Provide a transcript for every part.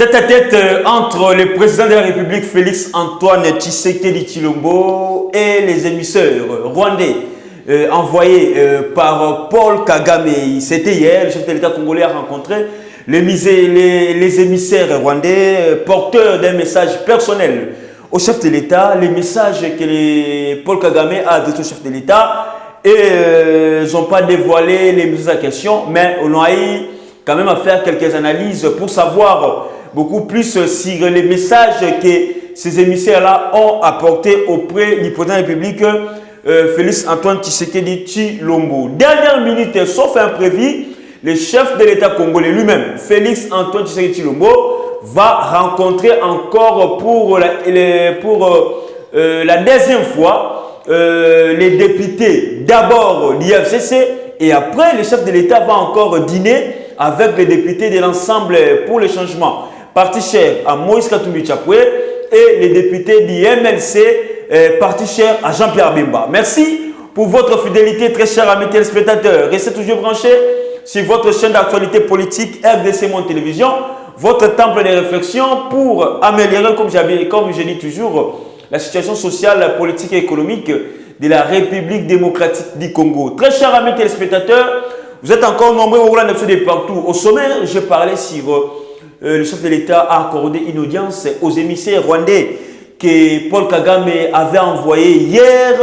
Tête à tête entre le président de la République Félix Antoine Tshisekedi Tshilombo et les émissaires rwandais envoyés par Paul Kagame. C'était hier, le chef de l'État congolais a rencontré les émissaires rwandais porteurs d'un message personnel au chef de l'État, les messages que Paul Kagame a adressés au chef de l'État et ils n'ont pas dévoilé les messages à question, mais on a eu quand même à faire quelques analyses pour savoir beaucoup plus sur les messages que ces émissaires-là ont apportés auprès du président de la République Félix Antoine Tshisekedi Tshilombo. Dernière minute, sauf imprévu, le chef de l'État congolais lui-même, Félix Antoine Tshisekedi Tshilombo, va rencontrer encore pour la deuxième fois les députés d'abord l'IFCC et après le chef de l'État va encore dîner avec les députés de l'ensemble pour le changement. Parti cher à Moïse Katumbi Tchapoué et les députés du MLC, parti cher à Jean-Pierre Bemba. Merci pour votre fidélité, très chers amis téléspectateurs. Restez toujours branchés sur votre chaîne d'actualité politique RDC Monde Télévision, votre temple de réflexion pour améliorer, comme je dis toujours, la situation sociale, politique et économique de la République démocratique du Congo. Très chers amis téléspectateurs, vous êtes encore nombreux au Rwanda de partout. Au sommet, je parlais sur le chef de l'État a accordé une audience aux émissaires rwandais que Paul Kagame avait envoyé hier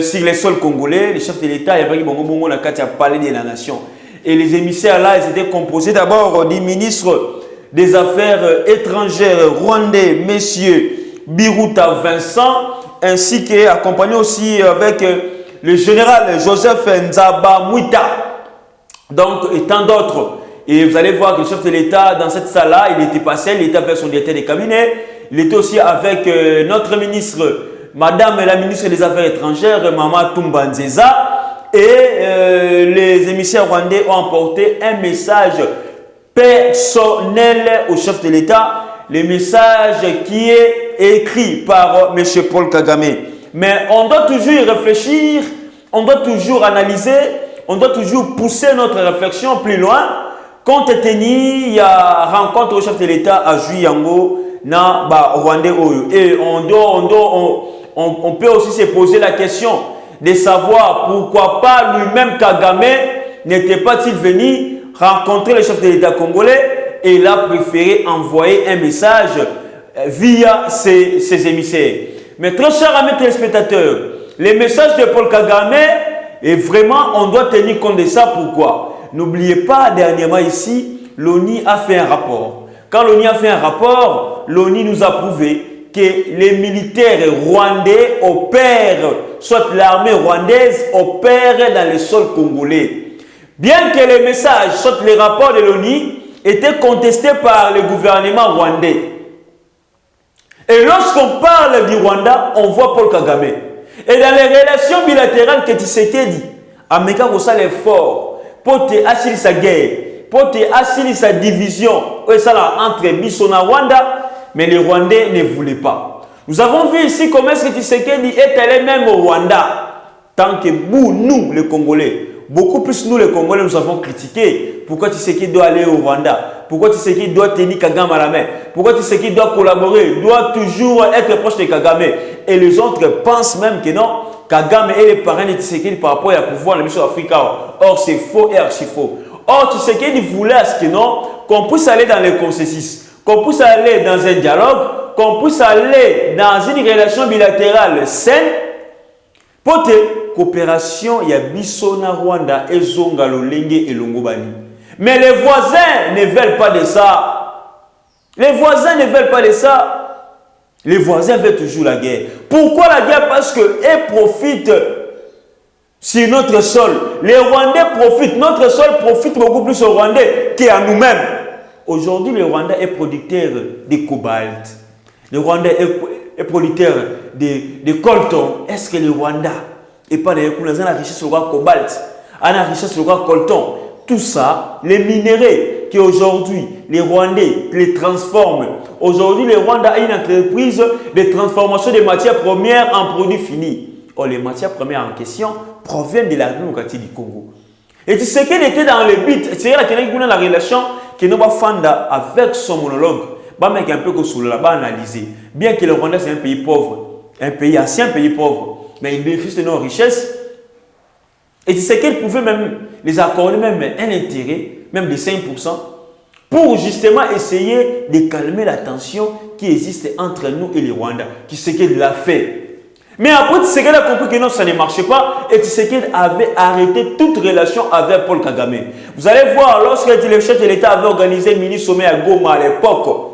sur les sols congolais. Le chef de l'État a parlé de la nation. Et les émissaires là, ils étaient composés d'abord du ministre des Affaires étrangères rwandais, monsieur Biruta Vincent, ainsi qu'accompagné aussi avec le général Joseph Nzaba Mwita. Donc, et tant d'autres. Et vous allez voir que le chef de l'État, dans cette salle-là, il était pas seul, il était avec son directeur de cabinet. Il était aussi avec notre ministre, madame la ministre des Affaires étrangères, Maman Toumba Nzeza. Et les émissaires rwandais ont emporté un message personnel au chef de l'État. Le message qui est écrit par M. Paul Kagame. Mais on doit toujours y réfléchir, on doit toujours analyser, on doit toujours pousser notre réflexion plus loin. Compte tenu, il y a rencontre au chef de l'État à Juyango, na Rwandais. Et on peut aussi se poser la question de savoir pourquoi pas lui-même Kagame n'était pas-il venu rencontrer le chef de l'État congolais et il a préféré envoyer un message via ses émissaires. Mais très chers amis téléspectateurs, les messages de Paul Kagame, et vraiment on doit tenir compte de ça. Pourquoi? N'oubliez pas, dernièrement ici, l'ONU a fait un rapport. Quand l'ONU a fait un rapport, l'ONU nous a prouvé que les militaires rwandais opèrent, soit l'armée rwandaise opère dans les sols congolais. Bien que les messages, soit les rapports de l'ONU, étaient contestés par le gouvernement rwandais. Et lorsqu'on parle du Rwanda, on voit Paul Kagame. Et dans les relations bilatérales que Tshisekedi, Américain pour l'effort, pour te assurer sa guerre, pour te assurer sa division entre Bissona et Rwanda, mais les Rwandais ne voulaient pas. Nous avons vu ici comment est-ce que Tshisekedi est allé même au Rwanda, tant que nous, les Congolais, beaucoup plus nous, les Congolais, nous avons critiqué pourquoi Tshisekedi doit aller au Rwanda, pourquoi Tshisekedi doit tenir Kagame à la main, pourquoi Tshisekedi doit collaborer, doit toujours être proche de Kagame. Et les autres pensent même que non, Kagame est le parrain de Tshisekedi par rapport à pouvoir de la mission africaine. Or, c'est faux et archi faux. Or, Tshisekedi voulait à ce que non, qu'on puisse aller dans le consensus, qu'on puisse aller dans un dialogue, qu'on puisse aller dans une relation bilatérale saine. Pour te coopération, il y a Bissona Rwanda et Zonga Lolenge et Longobani. Mais les voisins ne veulent pas de ça. Les voisins ne veulent pas de ça. Les voisins veulent toujours la guerre. Pourquoi la guerre? Parce qu'eux profitent sur notre sol. Les Rwandais profitent. Notre sol profite beaucoup plus aux Rwandais qu'à nous-mêmes. Aujourd'hui, le Rwanda est producteur de cobalt. Le Rwanda est producteur de coltan. Est-ce que le Rwanda n'est pas d'ailleurs pour la richesse sur le cobalt, la richesse sur le coltan? Tout ça, les minéraux qu'aujourd'hui, les Rwandais les transforment. Aujourd'hui, le Rwanda a une entreprise de transformation des matières premières en produits finis. Or, les matières premières en question proviennent de la République démocratique du Congo. Et Tshisekedi était dans le but, c'est la relation que nous Fanda avec son monologue, bah mec un peu que sous là-bas analyser. Bien que le Rwanda c'est un pays pauvre, un pays ancien pays pauvre, mais il bénéficie de nos richesses. Et tu sais qu'elle pouvait même les accorder même un intérêt, même de 5%, pour justement essayer de calmer la tension qui existe entre nous et les Rwandais. Tu sais qu'elle l'a fait. Mais après, tu sais qu'elle a compris que non, ça ne marchait pas. Et tu sais qu'elle avait arrêté toute relation avec Paul Kagame. Vous allez voir, lorsque le chef de l'État avait organisé le mini-sommet à Goma à l'époque,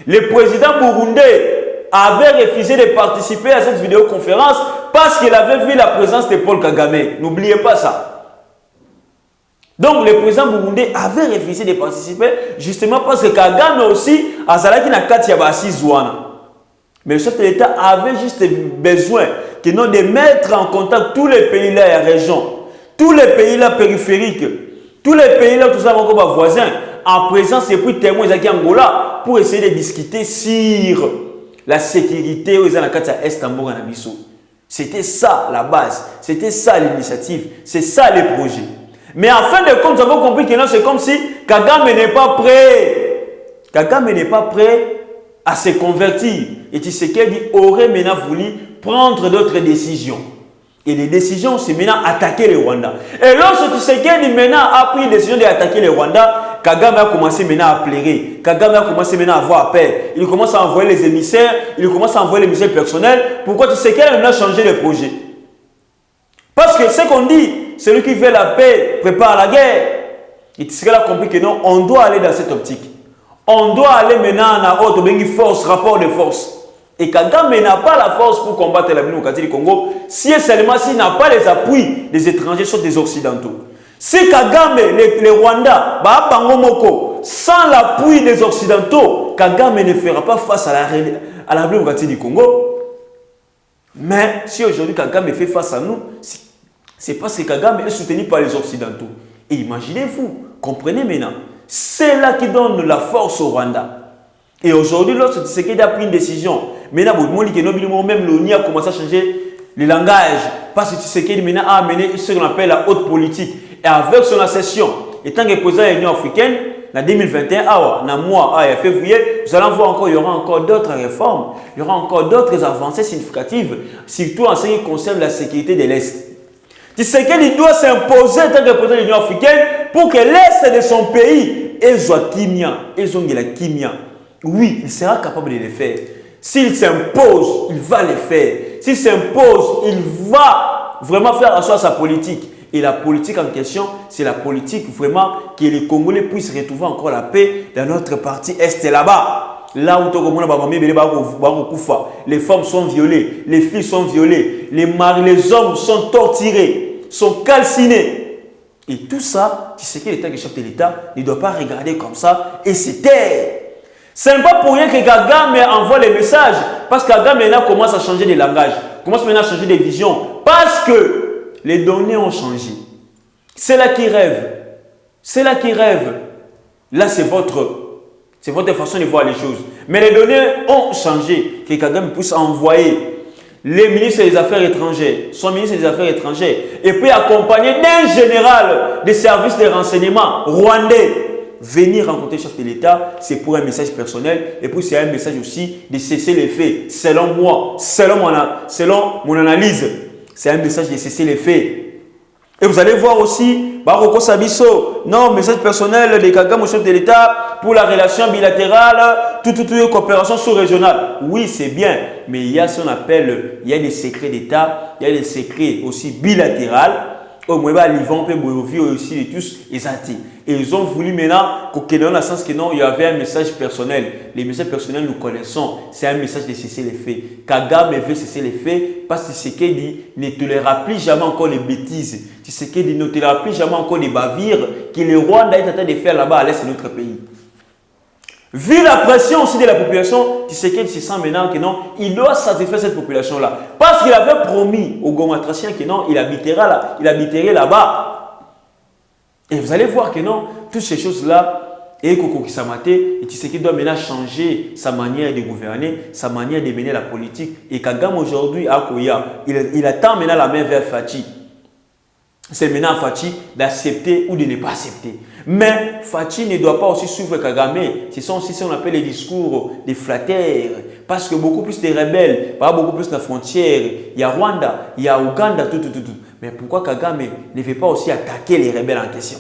le président burundais avait refusé de participer à cette vidéoconférence parce qu'il avait vu la présence de Paul Kagame. N'oubliez pas ça. Donc, le président burundais avait refusé de participer justement parce que Kagame aussi a zalaki na kati ya basi zwana. Mais le chef de l'État avait juste besoin que nous de mettre en contact tous les pays là et la région, tous les pays là périphériques, tous les pays là, tout ça encore voisins, en présence et puis témoins de Angola pour essayer de discuter sur la sécurité aux Anakata Estambour en Abisso. C'était ça la base, c'était ça l'initiative, c'est ça le projet. Mais en fin de compte, nous avons compris que c'est comme si Kagame n'est pas prêt. Kagame n'est pas prêt à se convertir. Et Tshisekedi aurait maintenant voulu prendre d'autres décisions. Et les décisions, c'est maintenant attaquer le Rwanda. Et lorsque Tshisekedi maintenant a pris la décision d'attaquer le Rwanda, Kagame a commencé maintenant à pleurer. Kagame a commencé maintenant à avoir peur. Il commence à envoyer les émissaires, il commence à envoyer les émissaires personnels. Pourquoi Tshisekedi a maintenant changé le projet? Parce que ce qu'on dit, celui qui veut la paix prépare la guerre. Et Tshisekedi a compris que non, on doit aller dans cette optique. On doit aller maintenant à haute force, rapport de force. Et Kagame n'a pas la force pour combattre la démocratie du Congo si et seulement s'il n'a pas les appuis des étrangers, soit des Occidentaux. Si Kagame, les Rwandais, sans l'appui des Occidentaux, Kagame ne fera pas face à la démocratie du Congo. Mais si aujourd'hui Kagame fait face à nous, c'est parce que Kagame est soutenu par les Occidentaux. Et imaginez-vous, comprenez maintenant. C'est là qui donne la force au Rwanda. Et aujourd'hui, lorsque Tshisekedi a pris une décision, maintenant, même l'ONU a commencé à changer le langage. Parce que Tshisekedi maintenant a amené ce qu'on appelle la haute politique. Et avec son accession, étant que président de l'Union africaine, en 2021, en février, nous allons voir encore, il y aura encore d'autres réformes, il y aura encore d'autres avancées significatives, surtout en ce qui concerne la sécurité de l'Est. Tshisekedi doit s'imposer en tant que président de l'Union africaine pour que l'Est de son pays ait la kimia. Oui, il sera capable de le faire. S'il s'impose, il va le faire. S'il s'impose, il va vraiment faire en soi sa politique. Et la politique en question, c'est la politique vraiment que les Congolais puissent retrouver encore la paix dans notre partie Est là-bas. Là où les femmes sont violées, les filles sont violées, les hommes sont torturés, sont calcinés. Et tout ça, tu sais que l'État, le chef de l'État, ne doit pas regarder comme ça et se taire. Ce n'est pas pour rien que Kagame envoie les messages. Parce que Kagame maintenant commence à changer de langage, commence maintenant à changer de vision. Parce que les données ont changé. C'est là qui rêve. C'est là qui rêve. Là, c'est votre façon de voir les choses. Mais les données ont changé. Que Kagame puisse envoyer les ministres des Affaires étrangères, son ministre des Affaires étrangères, et puis accompagné d'un général des services de renseignement rwandais. Venir rencontrer le chef de l'État, c'est pour un message personnel et puis c'est un message aussi de cesser les faits. Selon moi, selon mon analyse, c'est un message de cesser les faits. Et vous allez voir aussi, Baroko Sabiso, non, message personnel de Kagame au chef de l'État pour la relation bilatérale, toute coopération sous-régionale. Oui, c'est bien, mais il y a ce qu'on appelle, il y a des secrets d'État, il y a des secrets aussi bilatéraux. Au moins, ils vont aussi et tous les athées. Et ils ont voulu maintenant, dans le sens que non, il y avait un message personnel. Les messages personnels, nous connaissons. C'est un message de cesser les faits. Kagame veut cesser les faits parce que Tshisekedi ne tolérera plus jamais encore les bêtises. Tshisekedi ne tolérera plus jamais encore les bavires que le Rwanda est en train de faire là-bas à l'est de notre pays. Vu la pression aussi de la population, Tshisekedi se sent maintenant que non, il doit satisfaire cette population-là. Parce qu'il avait promis aux Gomatraciens que non, il habiterait là-bas. Et vous allez voir que non, toutes ces choses-là, et Tshisekedi doit maintenant changer sa manière de gouverner, sa manière de mener la politique. Et Kagame aujourd'hui, il attend maintenant la main vers Fachi. c'est maintenant à Fachi d'accepter ou de ne pas accepter. Mais Fachi ne doit pas aussi suivre Kagame. Ce sont aussi ce qu'on appelle les discours des flatteurs. Parce que beaucoup plus de rebelles, beaucoup plus de frontières. Il y a Rwanda, il y a Ouganda, tout. Mais pourquoi Kagame ne veut pas aussi attaquer les rebelles en question?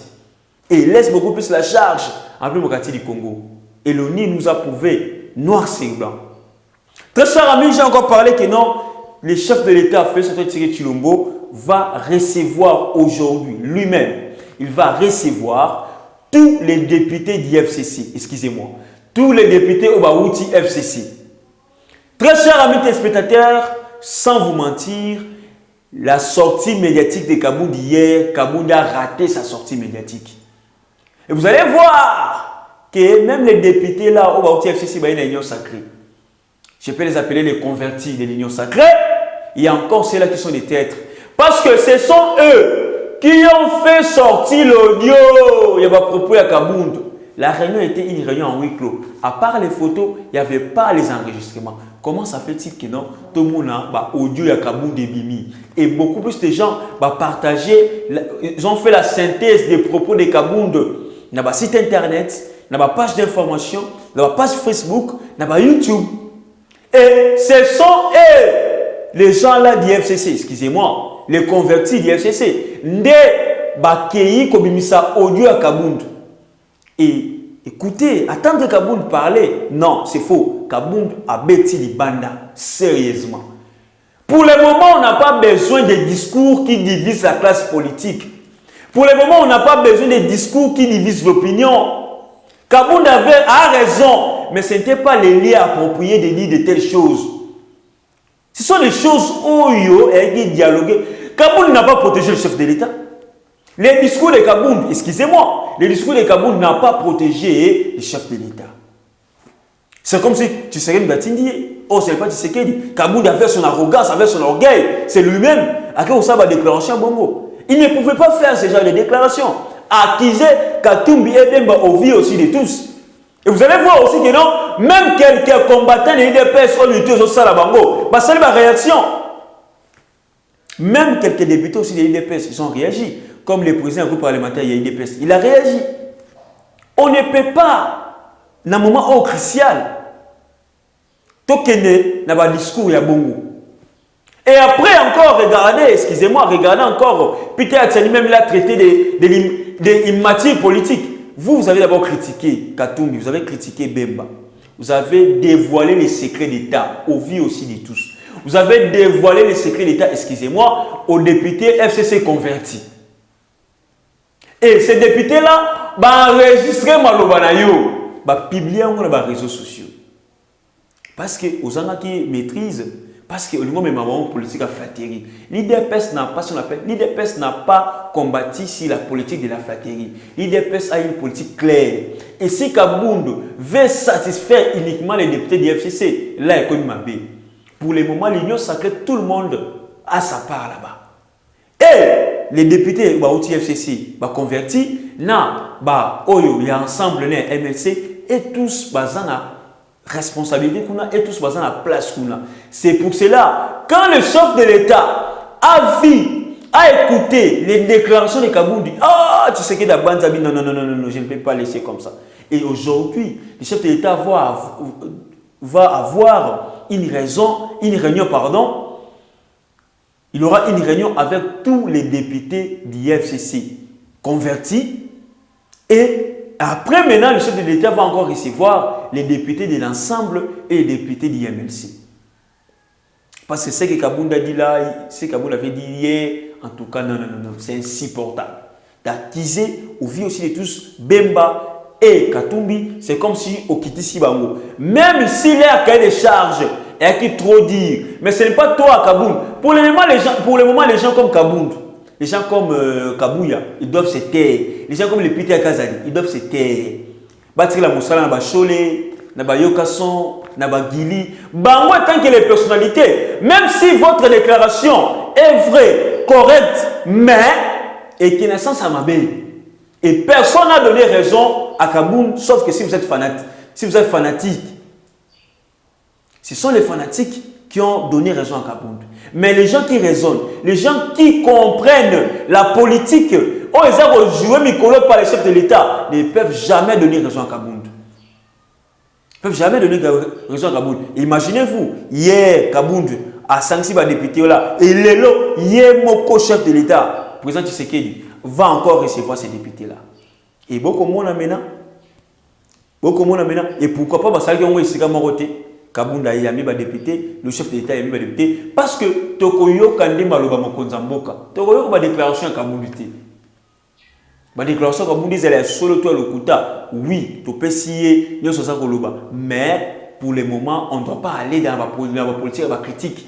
Et il laisse beaucoup plus la charge en plus Mokati du Congo. Et l'ONU nous a prouvé, noir sur blanc. Très cher ami, j'ai encore parlé que non, le chef de l'État, Félix Tshisekedi Tshilombo, va recevoir aujourd'hui, lui-même, il va recevoir tous les députés du FCC, excusez-moi, tous les députés au Baouti FCC. Très chers amis téléspectateurs, sans vous mentir, la sortie médiatique de Kabound hier, Kabound a raté sa sortie médiatique. Et vous allez voir que même les députés là au Baouti FCC, il y a une union sacrée. Je peux les appeler les convertis de l'union sacrée. Il y a encore ceux-là qui sont des traîtres. Parce que ce sont eux qui ont fait sortir l'audio. Il y a pas propos à Kabound. La réunion était une réunion en huis clos. À part les photos, il n'y avait pas les enregistrements. Comment ça fait-il que non? Tout le monde a audio à Kabound et Bimi. Et beaucoup plus de gens partagé, ils ont fait la synthèse des propos de Kabound. Il y a un site internet, il y a une page d'information, il y a une page Facebook, il y a YouTube. Et ce sont eux, les gens là du FCC, excusez-moi, les convertis du FCC, des Bakei Kobimisa audio à Kabound. Et écoutez, attendre Kabound parler, non, c'est faux. Kabound a bêti les bandas, sérieusement. Pour le moment, on n'a pas besoin de discours qui divisent la classe politique. Pour le moment, on n'a pas besoin de discours qui divisent l'opinion. Kabound a raison, mais ce n'était pas les liens appropriés de dire de telles choses. Ce sont des choses où il y a dialogué. Kabound n'a pas protégé le chef de l'État. Les discours de Kabound, excusez-moi, les discours de Kabound n'ont pas protégé le chef de l'État. C'est comme si tu serais une Batindi. Oh, ce n'est pas Tshisekedi. Kabound avait son arrogance, avait son orgueil. C'est lui-même qui a fait la déclaration Bongo. Il ne pouvait pas faire ce genre de déclaration. Accuser Katumbi et Bemba au vie aussi de tous. Et vous allez voir aussi que non, même quelques combattants de l'IDPS ont lutté au Salabango. C'est la réaction. Même quelques députés aussi de l'IDPS, ils ont réagi. Comme le président du groupe parlementaire, il y a l'IDPS. Il a réagi. On ne peut pas, dans un moment crucial, tokener dans le discours, il y a Bongo. Et après encore, regardez, excusez-moi, regardez encore, Peter Atsani même l'a traité de matière politique. Vous avez d'abord critiqué Katumbi, vous avez critiqué Bemba. Vous avez dévoilé les secrets d'État, au vu aussi de tous. Vous avez dévoilé les secrets d'État, excusez-moi, aux députés FCC convertis. Et ces députés-là, enregistré Malobanayo, publié sur les réseaux sociaux. Parce que aux gens qui maîtrisent, parce que au même moment politique a flatterie. L'IDPS n'a pas ce qu'on appelle, l'IDPS n'a pas combattu si la politique de la flatterie. L'IDPS a une politique claire. Et si Kabound veut satisfaire uniquement les députés du FCC, là il connaît ma baie. Pour le moment, l'Union sacrée, tout le monde a sa part là-bas. Et les députés du FCC convertis, il y a ensemble MLC et tous basana responsabilité qu'on a et tous basant la place qu'on a. C'est pour cela, quand le chef de l'État a écouté les déclarations de Kabound, tu sais que la bande a dit non, je ne peux pas laisser comme ça. Et aujourd'hui, le chef de l'État va avoir une réunion, il aura une réunion avec tous les députés du FCC convertis et après, maintenant, le chef de l'État va encore recevoir les députés de l'ensemble et les députés du MLC. Parce que ce que Kabound a dit là, ce que Kabound avait dit hier, en tout cas, non, c'est insupportable. D'accuser au vu aussi de tous Bemba et Katumbi, c'est comme si au Kitisi Bango. Même s'il est à cahier de charge et qui trop dire, mais ce n'est pas toi, Kabound. Pour le moment, les gens comme Kabound, les gens comme Kabouya, ils doivent se taire. Les gens comme les Peter Kazali, ils doivent se taire. Batri la Moussala, Naba Chole, Naba Yokason, Naba Gili. Bango, tant que les personnalités, même si votre déclaration est vraie, correcte, mais et qui n'est sans Samabé. Et personne n'a donné raison à Kabound, sauf que si vous êtes fanatique. Ce sont les fanatiques qui ont donné raison à Kabound. Mais les gens qui raisonnent, les gens qui comprennent la politique, oh, ils ont joué Mikolo par les chefs de l'État, ne peuvent jamais donner raison à Kabound. Ils ne peuvent jamais donner raison à Kabound. Imaginez-vous, hier, Kabound a sanctionné les députés là, et Lelo, hier, mon chef de l'État, le président Tshisekedi, va encore recevoir ces députés-là. Et beaucoup de monde maintenant. Et pourquoi pas, parce que on ici comme côté, Kabunda y a mis député, le chef de l'État y a mis député, parce que Tokoyo Kande Maloba Mokonzamboka, Tokoyo ba déclaration Kabundité. Ba déclaration Kabundité elle est solo toi le kuta. Oui, to peut scier, nous sommes Koloba, mais pour le moment, on ne doit pas aller dans la politique, dans la critique.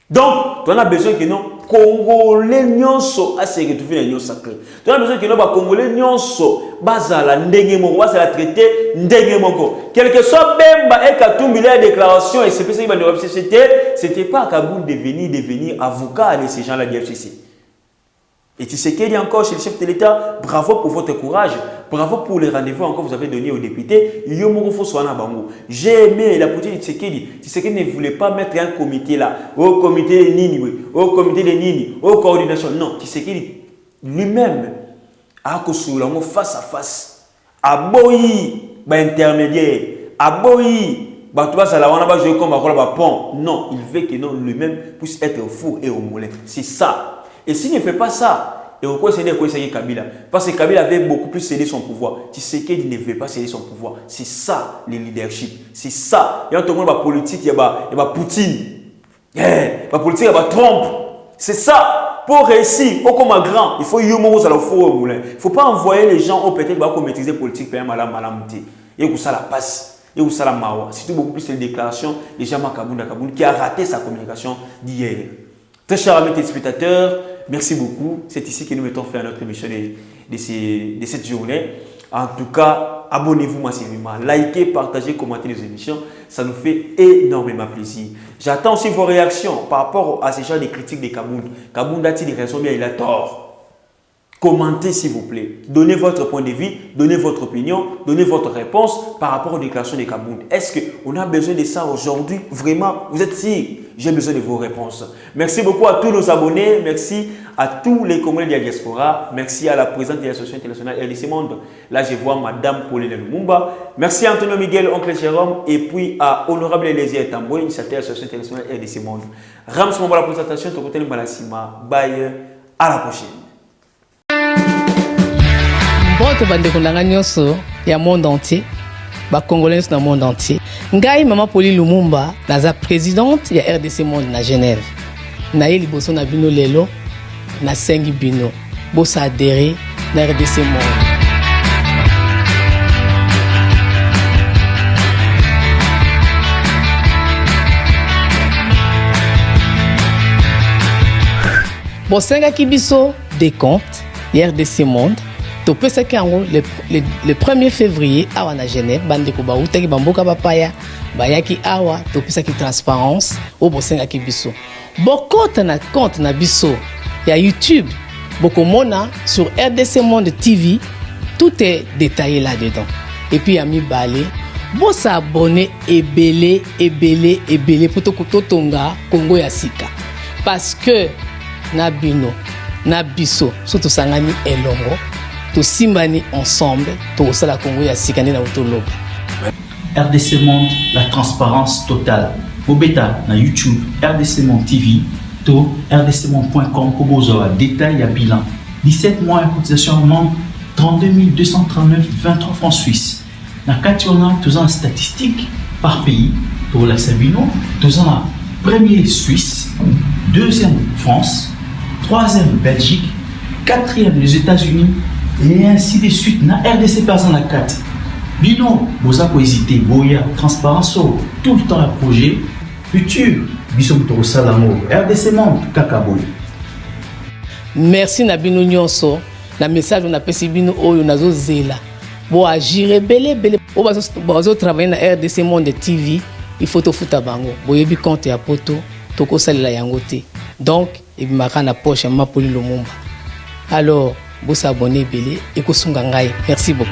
Donc, on a besoin que nos Congolais nyonso à se retrouver dans nos sacré. On a besoin que nos Congolais nyonso bazala ndenge moko bazala traité ndenge moko. Quel que soit Bemba et Katumbi la déclaration et c'est ce qui va nous c'était pas à Kaboul de devenir avocat de ces gens-là du FCC. Et tu sais qu'il y a encore chez le chef de l'État, bravo pour votre courage, bravo pour les rendez-vous encore que vous avez donnés aux députés. J'ai aimé la politique de Tshisekedi. Tshisekedi ne voulait pas mettre un comité là, au comité de Nini, au comité de Nini, aux coordinations. Non, Tshisekedi lui-même a consulté face à face. Aboyi, intermédiaire, aboyi. Non, il veut que non, lui-même puisse être au four et au moulin. C'est ça. Et s'il ne fait pas ça, et pourquoi c'est Kabila? Parce que Kabila avait beaucoup plus cédé son pouvoir. Tu sais qu'il ne veut pas céder son pouvoir. C'est ça le leadership. C'est ça. Il y a tout le monde la politique, il y a Poutine. La politique, il y a Trump. C'est ça. Pour réussir, au comme grand, il faut y aller au four au moulin. Il ne faut pas envoyer les gens au peut-être pour maîtriser la politique, et que ça la passe. Et où ça la mawa. Surtout beaucoup plus les déclarations de Jean-Marc Kabunda qui a raté sa communication d'hier. Très chers amis téléspectateurs, merci beaucoup. C'est ici que nous mettons fin à notre émission de cette journée. En tout cas, abonnez-vous massivement, likez, partagez, commentez les émissions. Ça nous fait énormément plaisir. J'attends aussi vos réactions par rapport à ces gens de critiques de Kabound. Kabound a-t-il des raisons bien, il a tort. Commentez s'il vous plaît. Donnez votre point de vue, donnez votre opinion, donnez votre réponse par rapport aux déclarations de Kabound. Est-ce qu'on a besoin de ça aujourd'hui? Vraiment, vous êtes sûr? J'ai besoin de vos réponses. Merci beaucoup à tous nos abonnés. Merci à tous les Congolais de la diaspora. Merci à la présidente de l'association internationale RDC Monde. Là, je vois Madame Pauline Lumumba. Merci à Antonio Miguel, oncle Jérôme. Et puis à Honorable Elésia Tambo, initiateur de l'association internationale RDC Monde. Rams pour la présentation. Bye. À la prochaine. Bonjour bandeko nanga nyonso ya monde entier, ba Congolais dans le monde entier. Ngai Maman Pauline Lumumba, naza présidente ya RDC Monde na Genève. Na ye liboso na bino lelo, na sengi bino. Bosa adhérer na RDC Monde. Bosenga kibiso des comptes RDC Monde. To pesa kango le 1er février awa na Genève bandeko ba utaki bamboka bapaya bayaki awa to pesa ki transparence o bosenga ki biso bokota na compte na biso ya YouTube bokomona sur RDC Monde TV, tout est détaillé là-dedans. Et puis ami balé bo s'abonner ebele pour to tonga Congo ya sika parce que na bino na biso surtout sangani elongo to simbani ensemble to osala Congo ya sikane na utoloba. RDC Monde, la transparence totale. Mobeta na YouTube RDC Monde TV to rdcmonde.com pour besoin détail à bilan. 17 mois de cotisation au nombre 32 239 23 francs suisses. Na kationa tous en statistiques par pays pour la Sabino, tous en premier Suisse, deuxième France, troisième Belgique, quatrième les États-Unis et ainsi de suite. Na RDC personne la 4. Bino, vous avez hésité, boya, transparence, tout le temps le projet futur. Bissom Toro Salamo, RDC Monde, Kakaboy. Merci Nabino Nyonso. Na message on appelle Bino Oyo Nazo Zela. Bon agir belé. On va travailler na RDC Monde TV. Il faut te foutre bango. Boyebi compte ya poto, toko salela yangote. Donc, et bimaka na poche Maman Pauline Lumumba. Alors, vous abonnez belé et ko sunga ngai. Merci beaucoup.